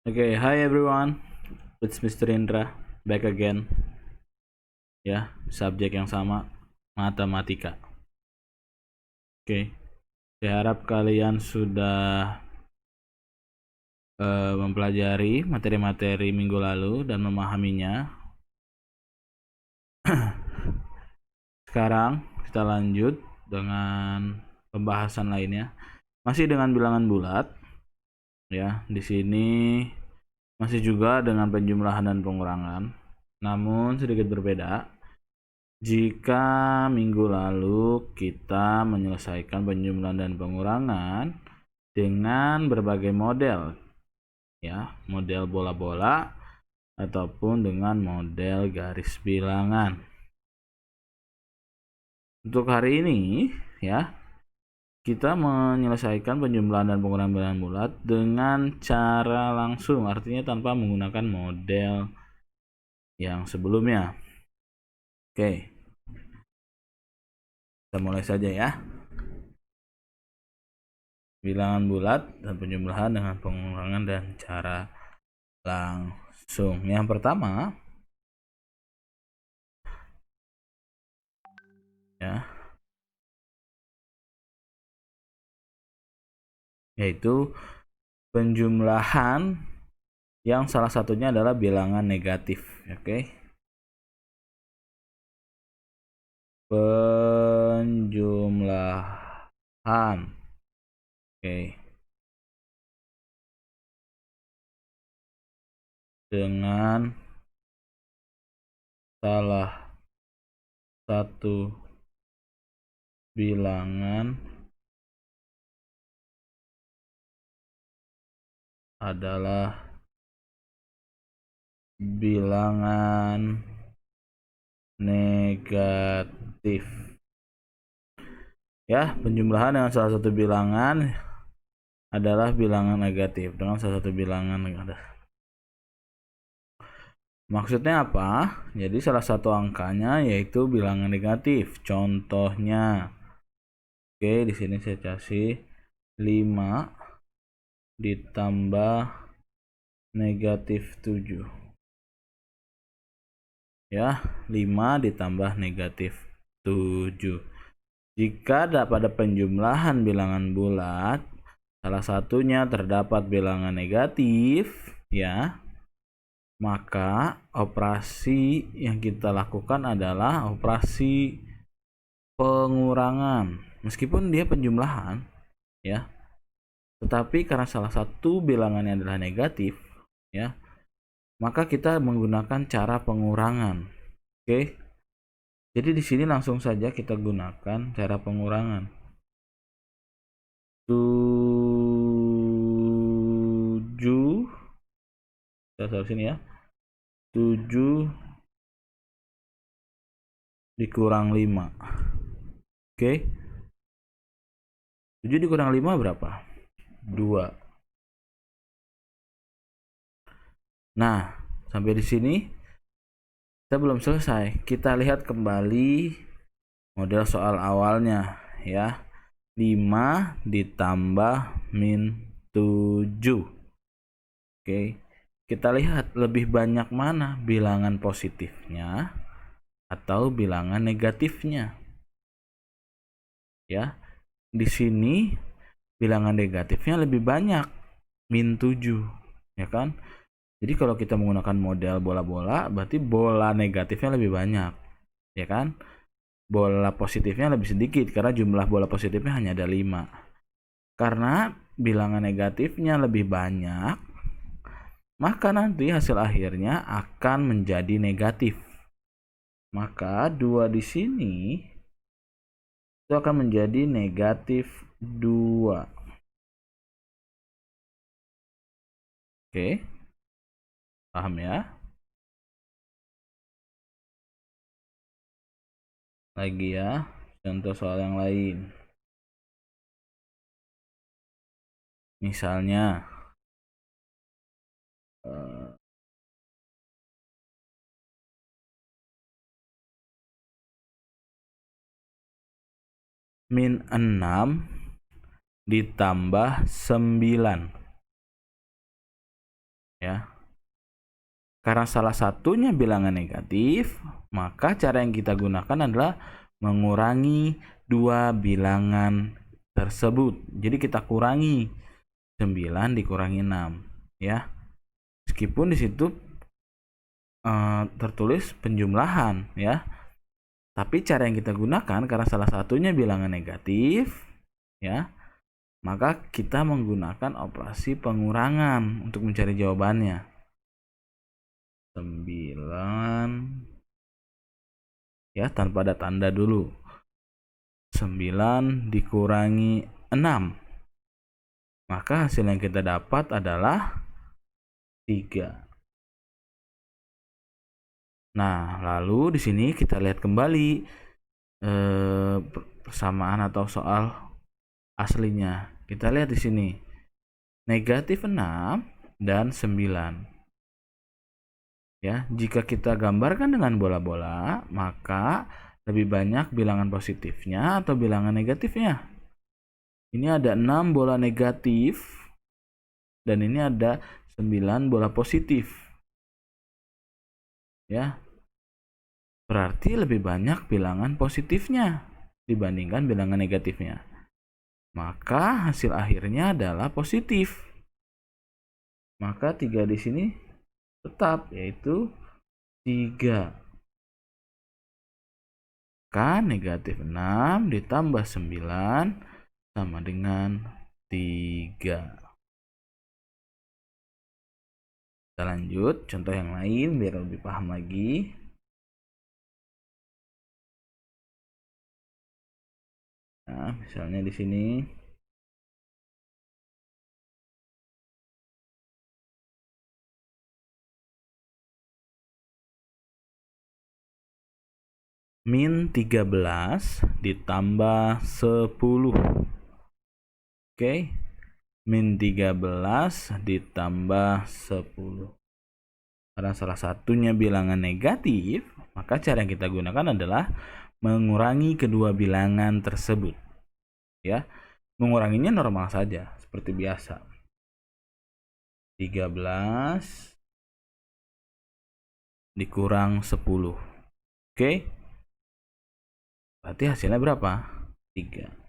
Okay, hi everyone. It's Mr. Indra back again. Ya, subjek yang sama, matematika. Oke, saya harap kalian sudah mempelajari materi-materi minggu lalu dan memahaminya. Sekarang kita lanjut dengan pembahasan lainnya. Masih dengan bilangan bulat. Ya, di sini masih juga dengan penjumlahan dan pengurangan. Namun sedikit berbeda. Jika minggu lalu kita menyelesaikan penjumlahan dan pengurangan dengan berbagai model, ya, model bola-bola ataupun dengan model garis bilangan. Untuk hari ini, ya, kita menyelesaikan penjumlahan dan pengurangan bilangan bulat dengan cara langsung, artinya tanpa menggunakan model yang sebelumnya. Oke, kita mulai saja ya. Bilangan bulat dan penjumlahan dengan pengurangan dan cara langsung. Yang pertama, ya, yaitu penjumlahan yang salah satunya adalah bilangan negatif. Oke. Penjumlahan. Oke. Dengan salah satu bilangan adalah bilangan negatif. Ya, penjumlahan dengan salah satu bilangan adalah bilangan negatif dengan salah satu bilangan negatif. Maksudnya apa? Jadi salah satu angkanya yaitu bilangan negatif. Contohnya, oke, di sini saya kasih 5 ditambah negatif 7. Ya, 5 ditambah negatif 7. Jika pada penjumlahan bilangan bulat salah satunya terdapat bilangan negatif, ya, maka operasi yang kita lakukan adalah operasi pengurangan. Meskipun dia penjumlahan, ya, tetapi karena salah satu bilangannya adalah negatif, ya, maka kita menggunakan cara pengurangan. Oke. Jadi di sini langsung saja kita gunakan cara pengurangan. 7, kita taruh sini ya. 7 dikurang 5. Oke. 7 dikurang 5 berapa? 2. Nah, sampai di sini kita belum selesai. Kita lihat kembali model soal awalnya, ya. 5 ditambah min 7. Oke. Kita lihat lebih banyak mana bilangan positifnya atau bilangan negatifnya. Ya. Di sini bilangan negatifnya lebih banyak, min 7, ya kan? Jadi kalau kita menggunakan model bola-bola, berarti bola negatifnya lebih banyak, ya kan? Bola positifnya lebih sedikit karena jumlah bola positifnya hanya ada 5. Karena bilangan negatifnya lebih banyak, maka nanti hasil akhirnya akan menjadi negatif. Maka 2 di sini itu akan menjadi negatif 2. Oke. Paham ya? Lagi ya, contoh soal yang lain. Misalnya min 6 ditambah 9. ya. Karena salah satunya bilangan negatif, maka cara yang kita gunakan adalah mengurangi dua bilangan tersebut. Jadi kita kurangi 9 dikurangi 6, ya. Meskipun di situ tertulis penjumlahan, ya. Tapi cara yang kita gunakan karena salah satunya bilangan negatif, ya, maka kita menggunakan operasi pengurangan untuk mencari jawabannya. 9, ya, tanpa ada tanda dulu. 9 dikurangi 6. Maka hasil yang kita dapat adalah 3. Nah, lalu di sini kita lihat kembali persamaan atau soal aslinya. Kita lihat di sini. Negatif 6 dan 9. Ya, jika kita gambarkan dengan bola-bola, maka lebih banyak bilangan positifnya atau bilangan negatifnya. Ini ada 6 bola negatif dan ini ada 9 bola positif. Ya. Berarti lebih banyak bilangan positifnya dibandingkan bilangan negatifnya. Maka hasil akhirnya adalah positif. Maka 3 di sini tetap, yaitu 3. Kan negatif 6 ditambah 9 sama dengan 3. Kita lanjut contoh yang lain biar lebih paham lagi. Nah, misalnya di sini min 13 ditambah 10. Oke. Min 13 ditambah 10. Karena salah satunya bilangan negatif, maka cara yang kita gunakan adalah mengurangi kedua bilangan tersebut. Ya. Menguranginya normal saja seperti biasa. 13 dikurang 10. Oke. Berarti hasilnya berapa? 3.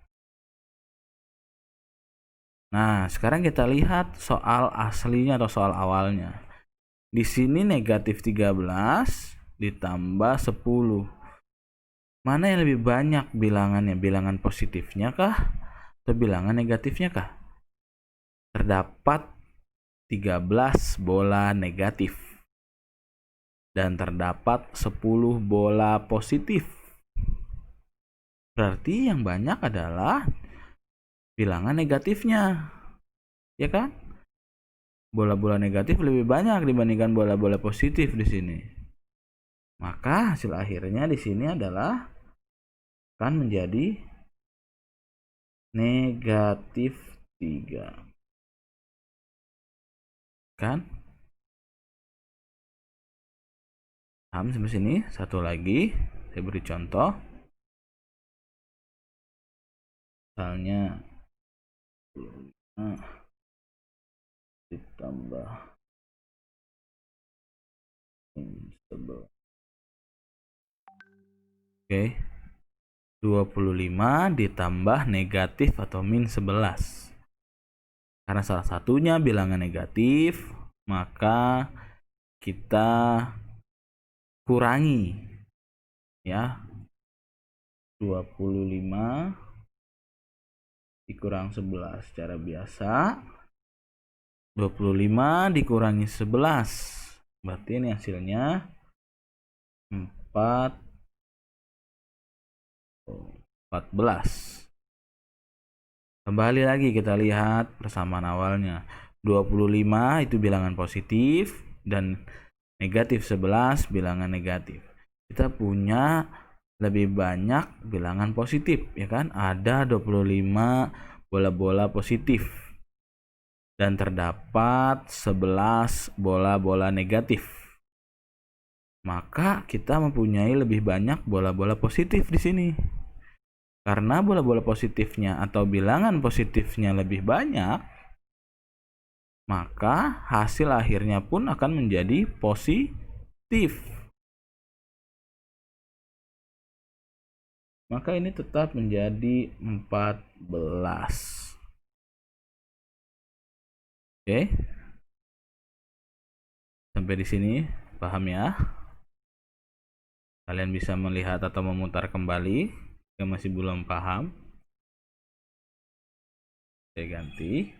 Nah, sekarang kita lihat soal aslinya atau soal awalnya. Di sini negatif 13 ditambah 10. Mana yang lebih banyak bilangannya? Bilangan positifnya kah? Atau bilangan negatifnya kah? Terdapat 13 bola negatif. Dan terdapat 10 bola positif. Berarti yang banyak adalah bilangan negatifnya. Ya kan? Bola-bola negatif lebih banyak dibandingkan bola-bola positif di sini. Maka hasil akhirnya di sini adalah akan menjadi negatif 3. Kan? Paham sampai sini? Satu lagi, saya beri contoh. Misalnya ditambah 11. Oke. 25 ditambah negatif atau min 11. Karena salah satunya bilangan negatif, maka kita kurangi, ya. 25 dikurang 11 secara biasa. 25 dikurangi 11. Berarti ini hasilnya 14. Kembali lagi kita lihat persamaan awalnya. 25 itu bilangan positif dan negatif 11 bilangan negatif. Kita punya lebih banyak bilangan positif, ya kan? Ada 25 bola-bola positif dan terdapat 11 bola-bola negatif. Maka kita mempunyai lebih banyak bola-bola positif di sini. Karena bola-bola positifnya atau bilangan positifnya lebih banyak, maka hasil akhirnya pun akan menjadi positif. Maka ini tetap menjadi 14. Oke. Sampai di sini paham ya? Kalian bisa melihat atau memutar kembali jika masih belum paham. Saya ganti.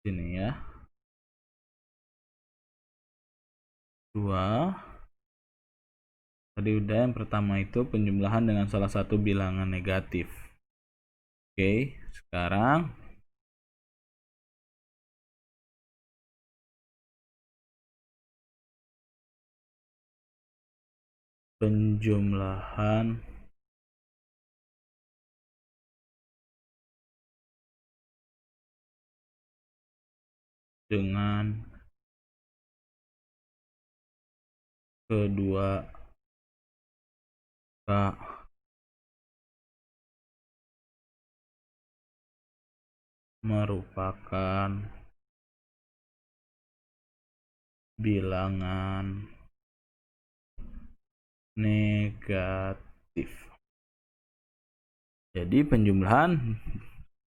Sini ya. 2. Tadi udah, yang pertama itu penjumlahan dengan salah satu bilangan negatif. Oke, sekarang penjumlahan dengan kedua merupakan bilangan negatif. Jadi penjumlahan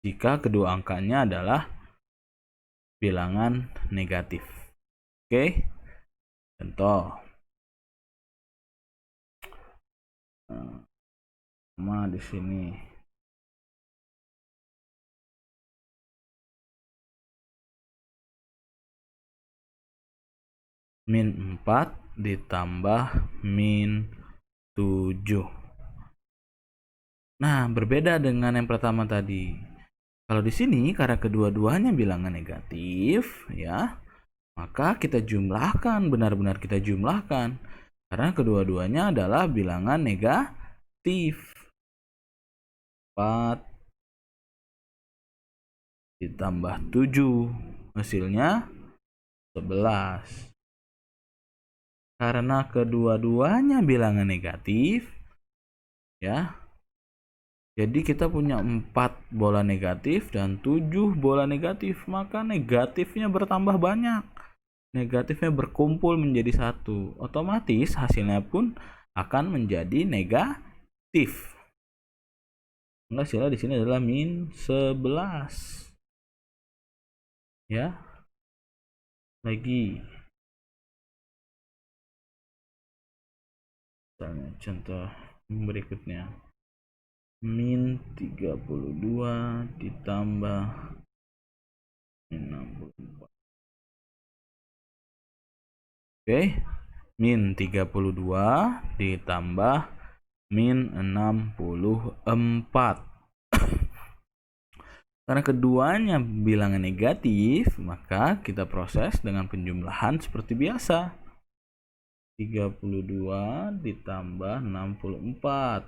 jika kedua angkanya adalah bilangan negatif. Oke, contoh. Sama di sini. Min 4 ditambah min 7. Nah, berbeda dengan yang pertama tadi. Kalau di sini karena kedua-duanya bilangan negatif, ya, maka kita jumlahkan, benar-benar kita jumlahkan. Karena kedua-duanya adalah bilangan negatif. 4 ditambah 7, hasilnya 11. Karena kedua-duanya bilangan negatif, ya, jadi kita punya 4 bola negatif dan 7 bola negatif, maka negatifnya bertambah banyak. Negatifnya berkumpul menjadi satu. Otomatis hasilnya pun akan menjadi negatif. Hasilnya di sini adalah min 11. Ya. Lagi. Contoh berikutnya. Min 32 ditambah min 64. Oke, min 32 ditambah min 64. Karena keduanya bilangan negatif, maka kita proses dengan penjumlahan seperti biasa. 32 ditambah 64.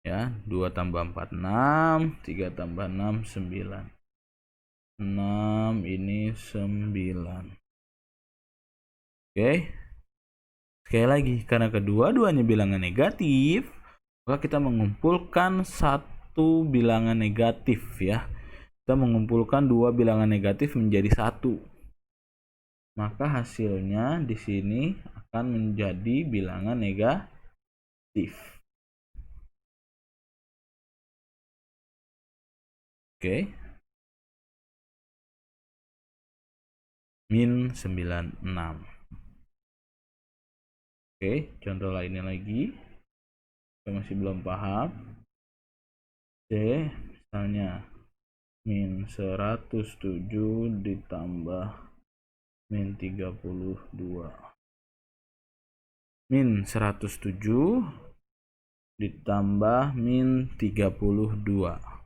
Ya, 2 tambah 4 6, 3 tambah 6 9. 6 ini 9. Oke. Sekali lagi, karena kedua-duanya bilangan negatif, maka kita mengumpulkan satu bilangan negatif, ya. Kita mengumpulkan dua bilangan negatif menjadi satu. Maka hasilnya di sini akan menjadi bilangan negatif. Oke. Min 96. Oke, contoh lainnya lagi. Kita masih belum paham. C, misalnya min 107 ditambah min 32. Min 107 ditambah min 32.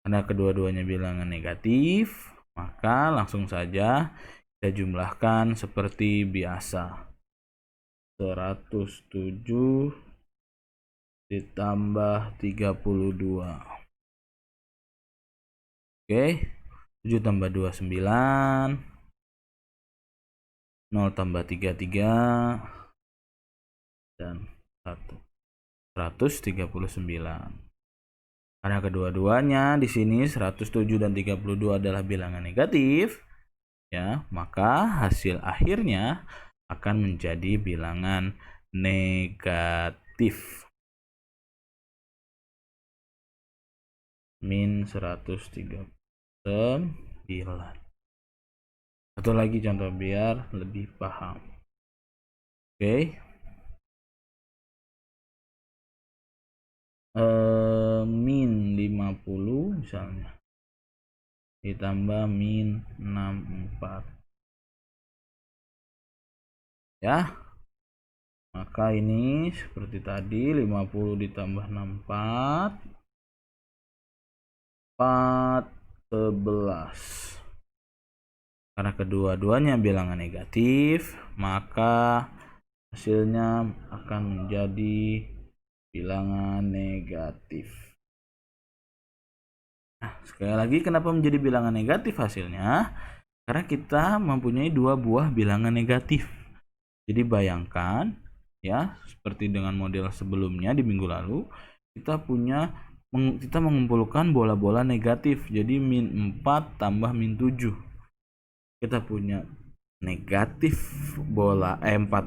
Karena kedua-duanya bilangan negatif, maka langsung saja kita jumlahkan seperti biasa. 107 ditambah 32. Oke, 7 tambah 2 9, 0 tambah 3 3, dan 1 139. Karena kedua-duanya di sini 107 dan 32 adalah bilangan negatif, ya, maka hasil akhirnya akan menjadi bilangan negatif. Min 139. Satu lagi contoh biar lebih paham. Oke. Min 50 misalnya ditambah min 64, ya, maka ini seperti tadi 50 ditambah 64 11. Karena kedua-duanya bilangan negatif, maka hasilnya akan menjadi bilangan negatif. Nah, sekali lagi kenapa menjadi bilangan negatif hasilnya? Karena kita mempunyai dua buah bilangan negatif. Jadi bayangkan, ya, seperti dengan model sebelumnya di minggu lalu, kita mengumpulkan bola-bola negatif. Jadi min 4 tambah min 7. Kita punya negatif 4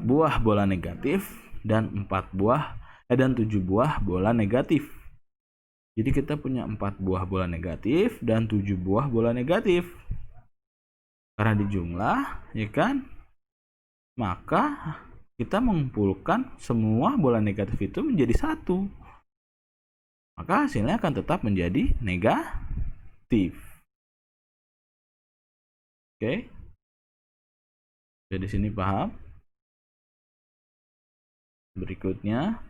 buah bola negatif dan 7 buah bola negatif. Jadi kita punya 4 buah bola negatif dan 7 buah bola negatif. Karena dijumlah, ya kan? Maka kita mengumpulkan semua bola negatif itu menjadi satu. Maka hasilnya akan tetap menjadi negatif. Oke? Jadi sini paham? Berikutnya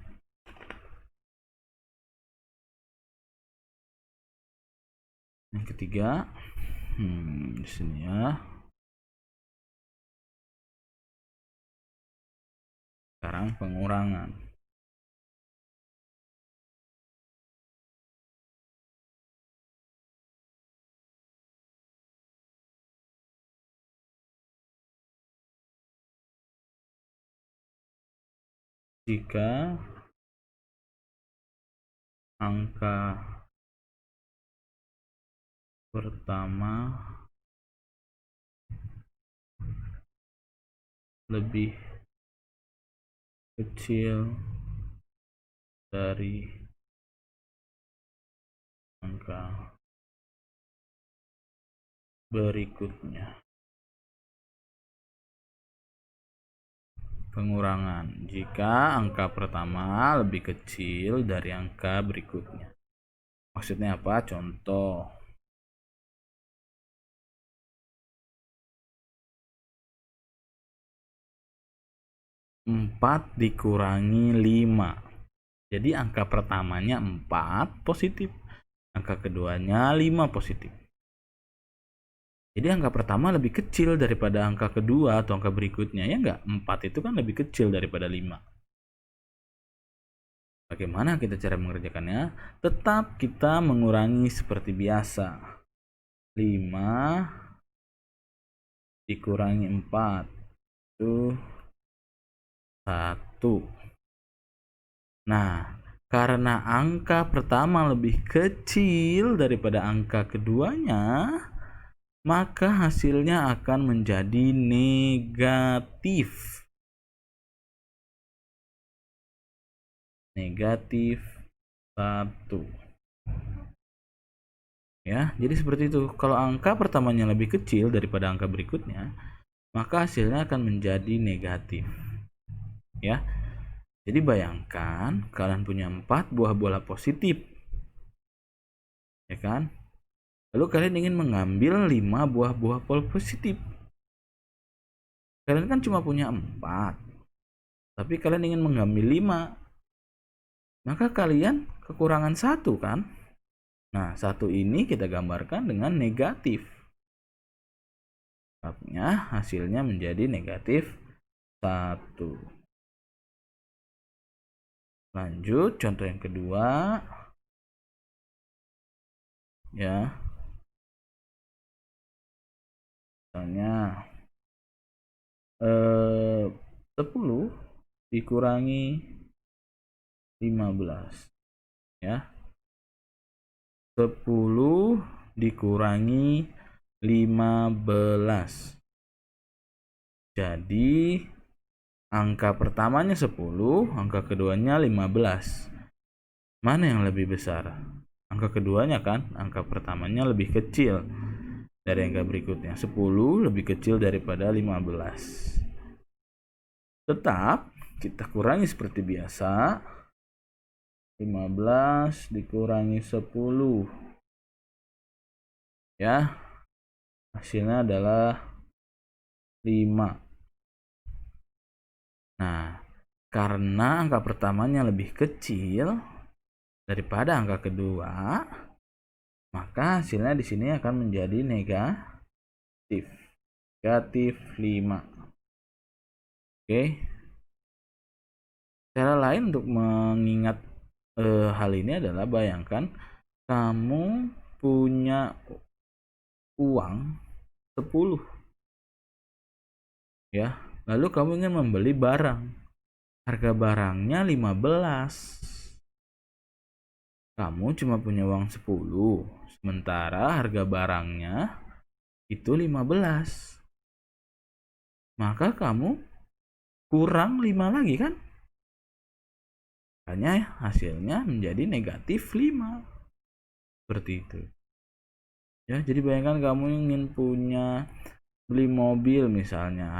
yang ketiga, di sini ya. Sekarang pengurangan. Jika angka pertama lebih kecil dari angka berikutnya. Pengurangan jika angka pertama lebih kecil dari angka berikutnya. Maksudnya apa? Contoh. 4 dikurangi 5. Jadi angka pertamanya 4 positif. Angka keduanya 5 positif. Jadi angka pertama lebih kecil daripada angka kedua atau angka berikutnya, ya enggak? 4 itu kan lebih kecil daripada 5. Bagaimana kita cara mengerjakannya? Tetap kita mengurangi seperti biasa. 5 dikurangi 4 itu 1. Nah, karena angka pertama lebih kecil daripada angka keduanya, maka hasilnya akan menjadi negatif. Negatif 1. Ya, jadi seperti itu. Kalau angka pertamanya lebih kecil daripada angka berikutnya, maka hasilnya akan menjadi negatif. Ya. Jadi bayangkan kalian punya 4 buah bola positif. Ya kan? Lalu kalian ingin mengambil 5 buah bola positif. Kalian kan cuma punya 4. Tapi kalian ingin mengambil 5. Maka kalian kekurangan 1 kan? Nah, 1 ini kita gambarkan dengan negatif. Sebabnya hasilnya menjadi negatif 1. Lanjut, contoh yang kedua. Ya. Misalnya 10 dikurangi 15. Ya. 10 dikurangi 15. Jadi angka pertamanya 10, angka keduanya 15. Mana yang lebih besar? Angka keduanya kan, angka pertamanya lebih kecil dari angka berikutnya. 10 lebih kecil daripada 15. Tetap kita kurangi seperti biasa. 15 dikurangi 10. Ya. Hasilnya adalah 5. Nah, karena angka pertamanya lebih kecil daripada angka kedua, maka hasilnya di sini akan menjadi negatif. Negatif 5. Oke. Cara lain untuk mengingat hal ini adalah bayangkan kamu punya uang 10. Ya, lalu kamu ingin membeli barang. Harga barangnya 15. Kamu cuma punya uang 10, sementara harga barangnya itu 15. Maka kamu kurang 5 lagi kan? Makanya hasilnya menjadi negatif 5. Seperti itu. Ya, jadi bayangkan kamu ingin beli mobil misalnya,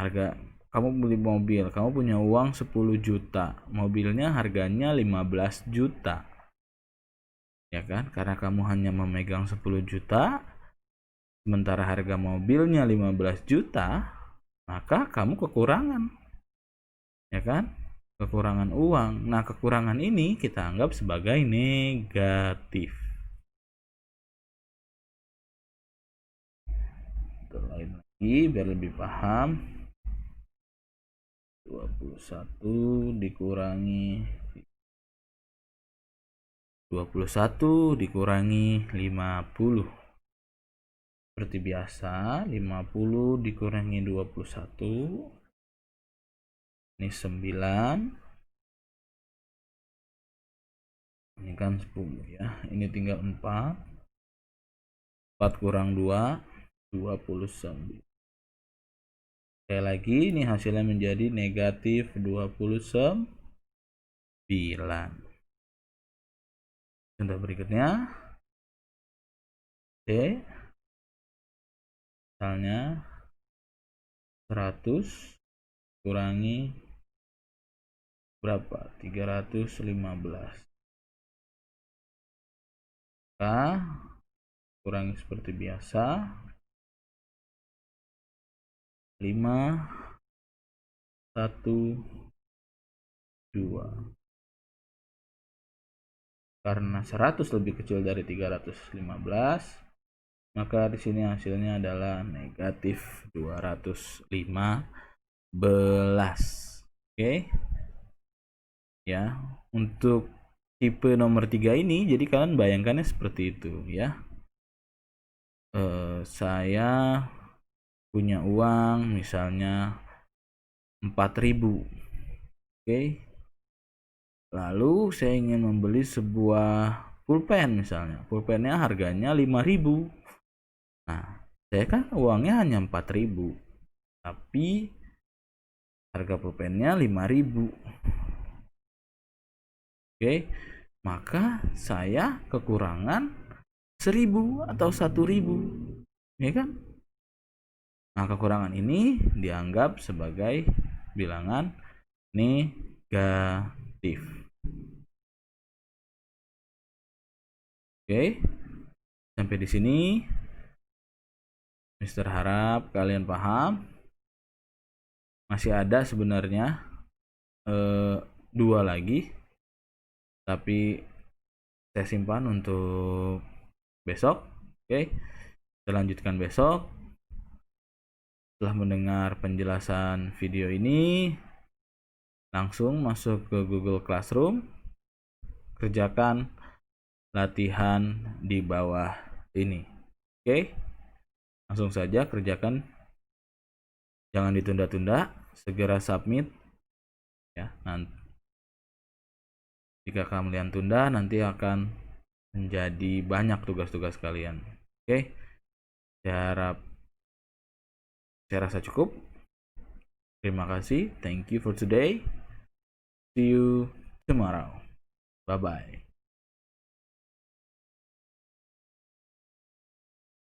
kamu beli mobil, kamu punya uang 10 juta, mobilnya harganya 15 juta. Ya kan? Karena kamu hanya memegang 10 juta, sementara harga mobilnya 15 juta, maka kamu kekurangan. Ya kan? Kekurangan uang. Nah, kekurangan ini kita anggap sebagai negatif. Lain lagi biar lebih paham. 21 dikurangi 50. Seperti biasa, 50 dikurangi 21. Ini 9. Ini kan 10 ya. Ini tinggal 4. 4 kurang 2, 29. Sekali lagi, ini hasilnya menjadi negatif 29. Contoh berikutnya. Oke. Misalnya 100 kurangi berapa? 315. Maka kurangi seperti biasa. 5, 1, 2. Karena 100 lebih kecil dari 315, maka di sini hasilnya adalah negatif 215. Oke. Ya, untuk tipe nomor 3 ini, jadi kalian bayangkannya seperti itu ya. Saya punya uang misalnya 4.000. Oke. Lalu saya ingin membeli sebuah pulpen misalnya. Pulpennya harganya 5.000. Nah, saya kan uangnya hanya 4.000. Tapi harga pulpennya 5.000. Oke. Maka saya kekurangan 1.000 atau 1.000. Ya kan? Nah, kekurangan ini dianggap sebagai bilangan negatif. Oke. Sampai di sini Mister harap kalian paham. Masih ada sebenarnya 2 lagi, tapi saya simpan untuk besok. Oke. Kita lanjutkan besok. Setelah mendengar penjelasan video ini, langsung masuk ke Google Classroom, kerjakan latihan di bawah ini. Oke, langsung saja kerjakan, jangan ditunda-tunda, segera submit ya. Nanti jika kalian tunda, nanti akan menjadi banyak tugas-tugas kalian. Oke, saya rasa cukup. Terima kasih. Thank you for today. See you tomorrow. Bye bye.